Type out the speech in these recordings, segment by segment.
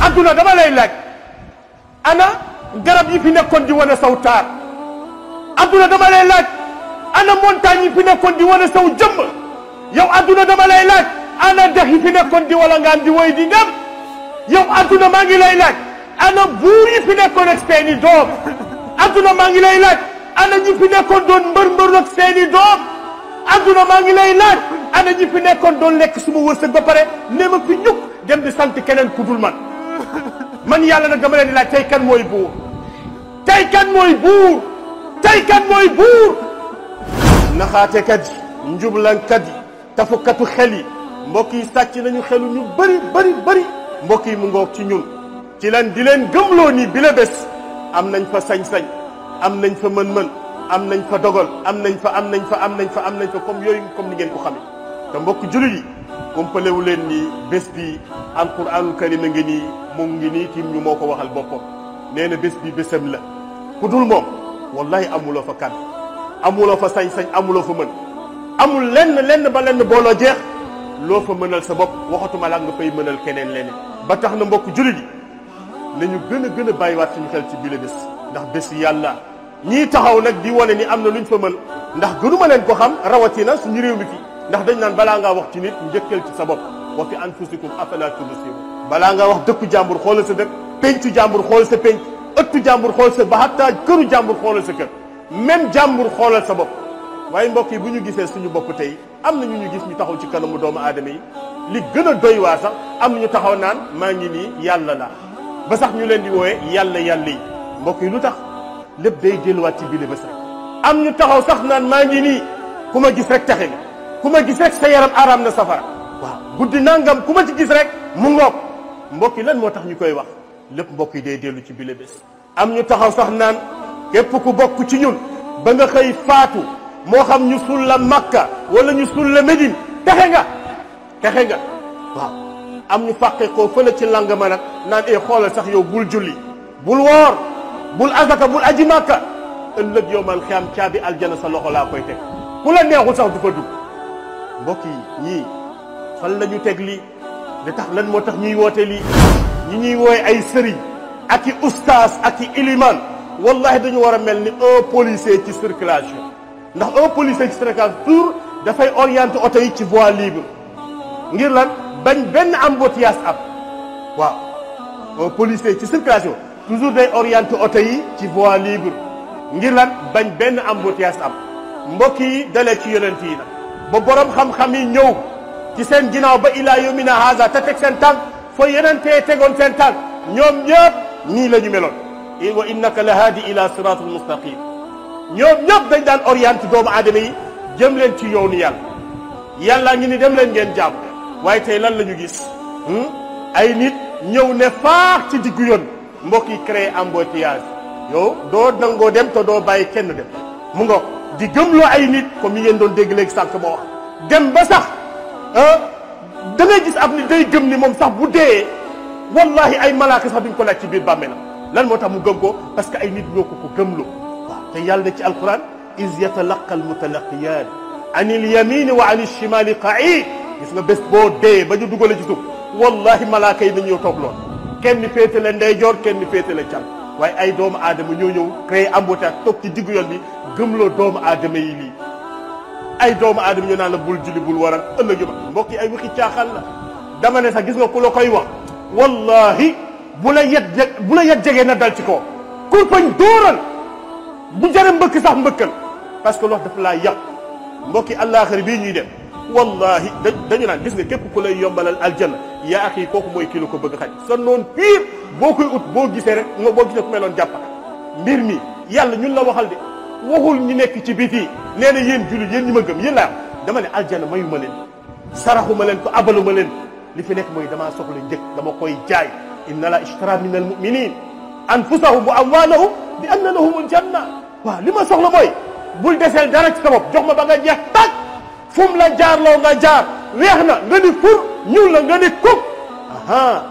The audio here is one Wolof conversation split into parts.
adduna dama lay laaj ana garab yi fi nekkoon di wane saw taar adduna dama lay laaj ana montagne yi fi nekkoon di wane saw jëmm yow adduna dama lay laaj ana dex yi fi nekkoon di wala ngaan di woy di ngam yow adduna maa ngi lay laaj ana buur yi fi nekkoon ak seeni doom adduna maa ngi lay laaj ana ñi fi nekkoon doon mbër ak seeni doom adduna maa ngi lay laaj ana ñi fi nekkoon doon lekk suma wërsëg ba pare ne ma fi ñukk dem di sant keneen ku dul man yàlla nag dama leen di laaj tey kan mooy buur tey kan mooy buur tey kan mooy buur naxaatekat yi njublankat yi tafukatu xel yi mbokk yi sàcc nañu xelu ñu bëri mbokk yi mu ngoog ci ñun ci lan di leen gëmloo nii bi la bés am nañ fa sañ-sañ am nañ fa mën-mën am nañ fa dogal am nañ fa comme yooyu comme ni ngeen ko xamee te mbokk jullit yi kompalewu leen ni bés bi alquranul karim a ngi nii mu ngi nii tim ñu moo ko waxal boppam nee na bés bi bésam la ku dul moom wallahi amuloo fa kan amuloo fa sañ-sañ amuloo fa mën amul lenn booloo jeex loo fa mënal sa bopp waxatuma la nga fay mënal keneen leneen ba tax na mbokk jullit yi nañu gën a bàyyiwaat suñu xel ci bile bés ndax bés yàlla ñii taxaw nag di wane ni am na luñ fa mën ndax gënuma leen ko xam rawatina suñu réew mi fi ndax dañ naan balaa ngaa wax ci nit njëkkal ci sa bopp wa fi anfusikum afala tubsirun balaa ngaa wax dëkku jàmbur xoolal sa dëkk pencu jàmbur xoolal sa penc ëttu jàmbur xoolal sa ba hatta këru jàmbur xoolal sa kër même jàmbur xoolal sa bopp waaye mbokk yi bu ñu gisee suñu bopp tey am na ñu gis ñu taxaw ci kanamu doomu aadama yi li gën a doy waa sax am na ñu taxaw naan maa ngi nii yàlla la ba sax ñu leen di wooye yàlla yi mbokk yi lu tax lépp day delluwaat ci biir bés rek am ñu taxaw sax naan maa ngi nii ku ma gis rek taxe nga ku ma gis rek sa yaram araam na safara waaw guddi nangam ku ma ci gis rek mu ngoog mbokk yi lan moo tax ñu koy wax lépp mbokk yi day dellu ci biir bés am ñu taxaw sax naan képp ku bokk ci ñun ba nga xëy faatu moo xam ñu sul la Makka wala ñu sul la Médine texe nga waaw am ñu fàqe koo fële ci lang ma nag naan xoolal sax yow bul julli bul woor bul azaka bul aji Makka ëllëg yowmal xiyaam caabi aljana sa loxo laa koy teg ku la neexul sax du fa dugg mbokk yi ñii fan la ñu teg lii li tax lan moo tax ñuy woote lii ñuy wooye ay sëriñ ak i ustaas ak i iliman wallahi dañu war a mel ni un policier ci circulation ndax un policier ci circulation toujours dafay orienté oto yi ci voie libre ngir lan bañ benn embouteillage am waaw un policier ci circulation toujours day orienté oto yi ci voie libre ngir lan bañ benn embouteillage am mbokk yi dalee ci yonent yi nag ba borom xam-xam yi ñëw ci seen ginnaaw ba ilaa yawmina haza te teg seen tànk fa yenentee tegoon seen tànk ñoom ñëpp nii la ñu meloon wa innaka la haadi ila siratul mustaqim ñoom ñëpp dañ daan orienté doomu aadama yi jëm leen ci yoonu yàlla ngi ni dem leen ngeen jàmm waaye tey lan la ñu gis ay nit ñëw ne faax ci diggu yoon mbokk yi créé embouteillage yow doo nangoo dem te doo bàyyi kenn dem mu ngo di gëmloo ay nit comme yi ngeen doon dégg léegi sànq moo wax dem ba sax da ngay gis ab nit day gëm ni moom sax bu dee wallahi ay malaaka sax duñ ko laaj ci biir bàmmeelam lan moo tax mu gëm ko parce que ay nit ñoo ko gëmloo waaw te yàlla ci alquran is yatalaqa almutalaqiyaan an ilyamini wa an alshimali qaid gis nga bés boo dee ba ñu dugale ci suuf wallahi malaaka yi dañ ñëw toog lool kenn féete la ndeyjoor kenn féete la càmm waaye ay doomu aadama ñoo ñëw créé embouteillage toog ci diggu yoon bi gëmloo doomu aadama yi lii ay doomu aadama ñu naan la bul julli bul waral ëllëg yu ma mbokk yi ay waxi caaxaan la dama ne sax gis nga ku la koy wax wallahi bu la yet jegee na dal ci kaw kurpañ dóoral bu jëre mbëkk sax mbëkkal parce que loolu dafa laa yàq mbokki àllaaxira bii ñuy dem wallahi dañu naan gis nga képp ku lay yombalal aljanna yaa axi kooku mooy kii la ko bëgg xaj sa noon pire boo koy ut boo gisee rek boo gisee ku meloon jàppa mbir mi yàlla ñun la waxal de waxul ñu nekk ci biti nee na yéen jullit yéen ñi ma gëm yéen laa dama ne aljanna mayu ma leen saraxu ma leen ko abalu ma leen li fi nekk mooy damaa soxla njëkk dama koy jaay inna la ishtara min al muminin anfusahum wa amwalahum bi anna lahum al janna waaw li ma soxla mooy bul deseel dara ci sa bopp jox ma ba nga jeex tàkk fu mu la jaarloo nga jaar weex na nga ni fur ñuul la nga ni kub aha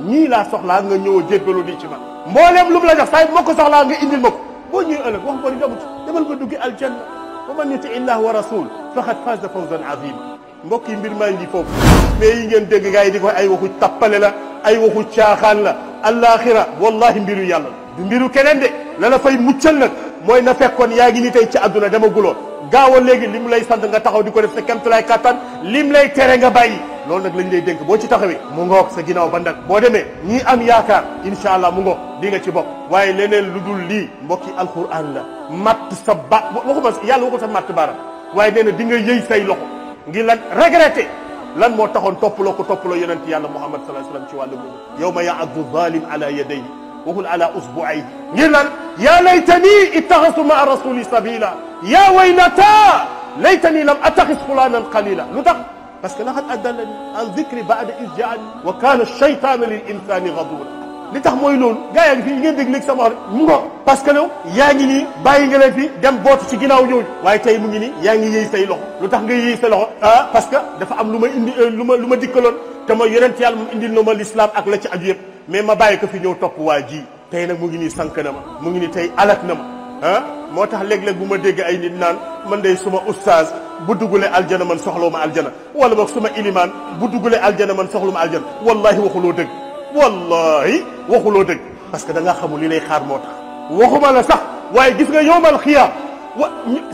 ñii laa soxlaa nga ñëw jébbalu di ci man mbooleem lu mu la jox saa yi moo ko soxlaa nga indil ma ko boo ñëwee ëllëg wax ko ni demut demal nga duggi aljanna wa man yuti illah wa rasul faqad faza fawzan azima mbokk yi mbir maa ngi foofu mais yi ngeen dégg gars yi di ko ay waxu tappale la ay waxu caaxaan la alaxira wallahi mbiru yàlla du mbiru keneen de la la fay muccal nag mooy na fekkoon yaa ngi ni tey ci àdduna dama guloo gaawal léegi li mu lay sant nga taxaw di ko def sa kemtulaay kattan lim lay tere nga bàyyi loolu nag lañ lay dénk boo ci taxawee mu ngoog sa ginnaaw ba ndag boo demee ñii am yaakaar incha allah mu ngoog di nga ci bokk waaye leneen lu dul lii mbokki alquran la matt sa ba waxuma yàlla waxul sa matt baara waaye nee na di nga yëy say loxo ngir lan regretté lan moo taxoon toppaloo ko toppaloo yonent yàlla muhammad sallallahu alayhi wasallam ci wàllu boobu yawma ya'addu zalim ala yadayhi waxul ala usbu'ayhi ngir lan ya laytani ittaxastu ma'a rasuli sabila ya waylata laytani lam attaxis fulanan qalila lu tax parce que laqad adallani an dhikri ba'da iz ja'ani wa kana ash-shaytanu lil insani ghadura li tax mooy loolu gaa yaa ngi fi ngeen dégg léegi sama wax mu ngo parce que yow yaa ngi nii bàyyi nga leen fi dem bootu ci ginnaaw ñooñu waaye tey mu ngi nii yaa ngi yëy say loxo lu tax nga yëy say loxo parce que dafa am lu ma indi lu ma dikkaloon te ma yonent yàlla mu indil na ma l'islam ak la ci aju yëpp mais ma bàyyi ko fi ñëw topp waa ji tey nag mu ngi nii sànq na ma mu ngi nii tey alak na ma moo tax léeg-léeg bu ma dégg ay nit naan man day suma oustaz bu dugalee aljana man soxlawu ma aljana wala boog suma ilimaan bu dugalee aljana man soxlawu ma aljana wallahi waxuloo dëgg wallahi waxuloo dëgg parce que da nga xamul li lay xaar moo tax waxuma la sax waaye gis nga yowmal xiyaam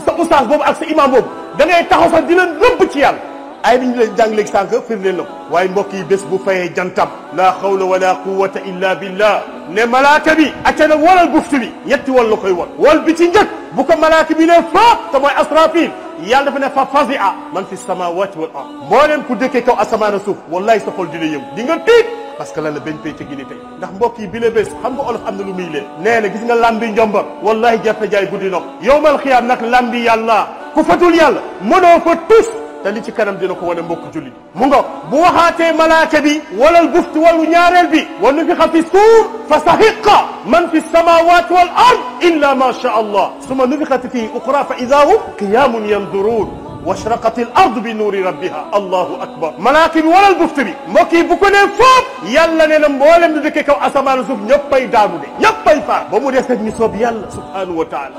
sa oustaz boobu ak sa imam boobu da ngay taxaw sax di leen rëbb ci yàlla ay ni ñu leen jàng léegi sànq fir leen la ko waaye mbokk yi bés bu fayee jantam la hawla wala quwwata illa billah ne malaaka bi acca nag walal buftu bi ñetti wal la koy wal bi ci njëkk bu ko malaaka bi ne faap te mooy asrafil yàlla dafa ne fa fazia man fi samawati wal ard mbooleem ku dëkkee kaw asamaan a suuf wallahi sa xol dina yëngu di nga tiit parce que lan la bañ pay ca gini tey ndax mbokk yi bi la bés xam nga olof am na lu muy leen nee na gis nga lambi njombar wallahi jarte jaay guddi nok yowmal xiyaam nag lambi yàlla ku fatul yàlla mënoo fa tus te li ci kanam dina ko wane mbokk julli mu nga bu waxaatee malaaka bi walal buftu walu ñaareel bi wa nufixa fi suur fa sahiqa man fi samawati wal ard illa ma sha allah summa nufixat fi uxra fa ida hum qiyamun yanduruun washraqat al ardu bi nuuri rabbiha allahu akbar malaaka bi walal buftu bi mbokk yi bu ko nee foofu yàlla nee na mboolem du dëkkee kaw asamaan suuf ñëppay daanu de ñëppay faar ba mu des nag ñu soob yàlla subhanahu wa taala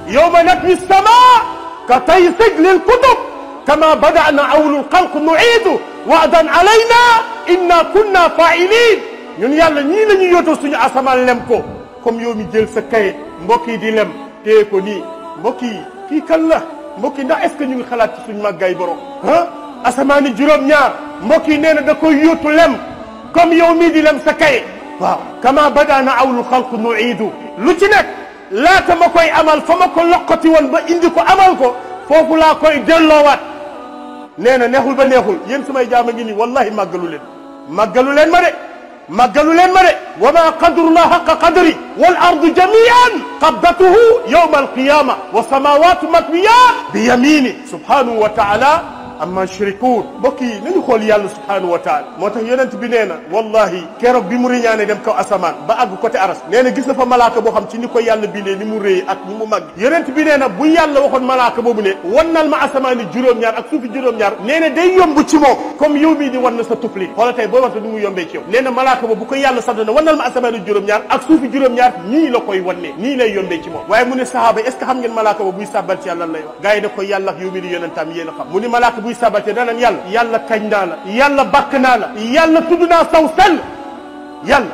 yawma natwi sama ka tay sijlil kutub كما بدأنا أول الخلق نعيد وعدا علينا إنا كنا فاعلين ñun yàlla ñii la ñu yóotoo suñu asamaan lem ko comme yow mi jël sa kayit mbokk yi di lem téye ko nii mbokk yi kii kan la mbokk yi ndax est ce que ñu ngi xalaat ci suñu màggaay borom asamaani juróom-ñaar mbokk yi nee na da koy yóotu lem comme yow mii di lem sa kayit waaw kama badana awlu xalq nuidu lu ci nekk laata ma koy amal fa ma ko loqati woon ba indi ko amal ko foofu laa koy delloowaat nee na neexul ba neexul yéen sumay jaama ngi nii wallahi màggalu leen màggalu leen ma de màggalu leen ma de wa ma qadrullah haqa qadri wal ardu jamian qabdatuhu yawma alqiyama wa samawatu matwiyat bi yamini subhanahu wa taala amma yushrikun mbokk yi nañu xool yàlla subhanahu wa taala moo tax yonent bi nee na wallahi keroog bi mu riñaane dem kaw asamaan ba àgg côté aras nee na gis na fa malaaka boo xam ci ni ko yàlla bindee ni mu réy ak ni mu màgg yonent bi nee na bu yàlla waxoon malaaka boobu ne wannal ma asamaani juróom-ñaar ak suufi juróom-ñaar nee na day yomb ci moom comme yow mii di wan na sa tufli xoola tey booy wante ni mu yombee ci yow nee na malaaka boobu bu ko yàlla sant na wannal ma asamaani juróom-ñaar ak suufi juróom-ñaar nii la koy wannee nii lay yombee ci moom waaye mu ne sahaaba est ce que xam ngeen malaaka boobu buy sàbbal ci yàlla lay wax gars yi da koy yàlla ak yow mii di yonentam yéen a xam mu ni malaaka buy sàbbal danaan yàlla yàlla kañ naa la yàlla bàkk naa la yàlla tudd naa saw sell yàlla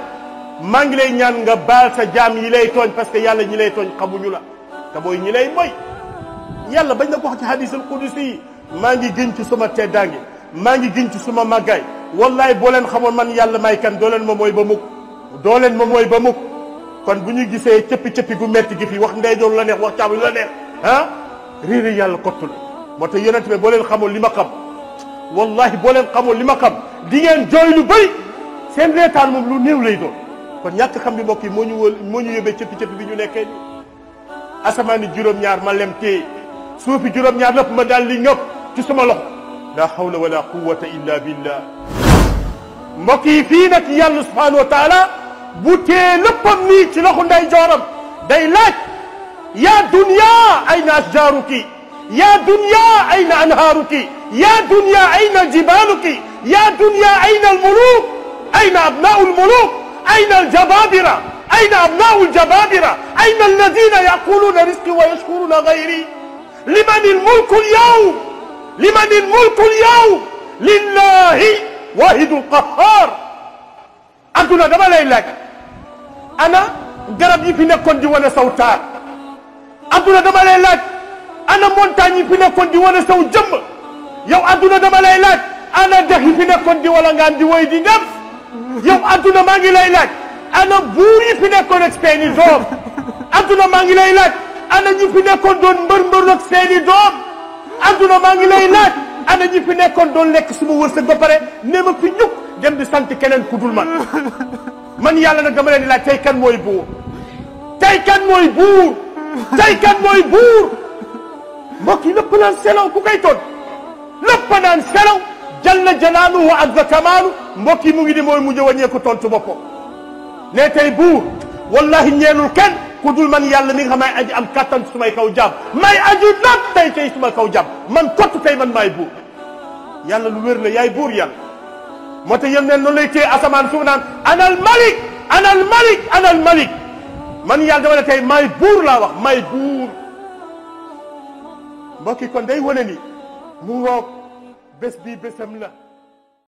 maa ngi lay ñaan nga baal sa jaam yi lay tooñ parce que yàlla ñi lay tooñ xamuñu la te booy ñi lay moy yàlla bañ na ko wax ci hadisul qudusi yi maa ngi gën ci suma teddaange maa ngi gën ci suma màggaay wallahi boo leen xamoon man yàlla may kan doo leen ma mooy ba mukk doo leen ma mooy ba mukk kon bu ñu gisee cëppi-cëppi gu metti gi fii wax ndeyjoor la neex wax caabi la neex réeri yàlla kottu la moo tax yonent bi boo leen xamoon li ma xam wallahi boo leen xamoon li ma xam di ngeen jooy lu bëri seen reetaan moom lu néew lay doon kon ñàkk xam bi mbokk yi moo ñu yóbbee cëppi-cëppi bi ñu nekkee ni asamaani juróom-ñaar ma lem téye suufi juróom-ñaar lépp ma daal li ñëpp ci sama loxo la hawla wala quwwata illa billah mbokk yi fii nag yàlla subhanahu wa taala bu tee léppam nii ci loxo nday jooram day laaj ya dunya ayna asjaruki ya dunya ayna anharuki ya dunya ayna jibaluki ya dunya ayna almuluk ayna abnau almuluk ayna aljababira ayna abnau aljababira ayna alladhina yaquluna rizqi wa yashkuruna ghayri liman almulku alyawm liman almulku alyawm lillahi wahidul qahhar ak adduna dama lay laaj ana garab yi fi nekkoon di wane saw taar adduna dama lay laaj ana montagne yi fi nekkoon di wane saw jëmm yow adduna dama lay laaj ana dex yi fi nekkoon di wala ngaan di woy di ngam yow adduna maa ngi lay laaj ana buur yi fi nekkoon ak seeni doom adduna maa ngi lay laaj ana ñi fi nekkoon doon mbër ak seeni doom adduna maa ngi lay laaj ana ñi fi nekkoon doon lekk suma wërsëg ba pare ne ma fi ñuk dem di sant keneen ku dul man yàlla nag dama leen di laaj tey kan mooy buur tey kan mooy buur tey kan mooy buur mbokk yi lépp naan selaw ku koy toon lépp naan selaw jalla jalaaluhu wa azza kamaalu mbokk yi mu ngi di mooy mujj wàññeeku tontu boppam ne tey buur wallahi ñeenul kenn ku dul man yàlla mi nga xam ne aji am kattan sumay kaw jàmm may aju nag tey sumay kaw jàmm man kott tey man maay buur yàlla lu wér la yaay buur yàlla moo tax yéen ne noonu lay téye asamaan suuf naan anal malik anal malik anal malik man yàlla dama ne tey maay buur laa wax maay buur mbokk yi kon day wane ni mu ngoog bés bii bésam la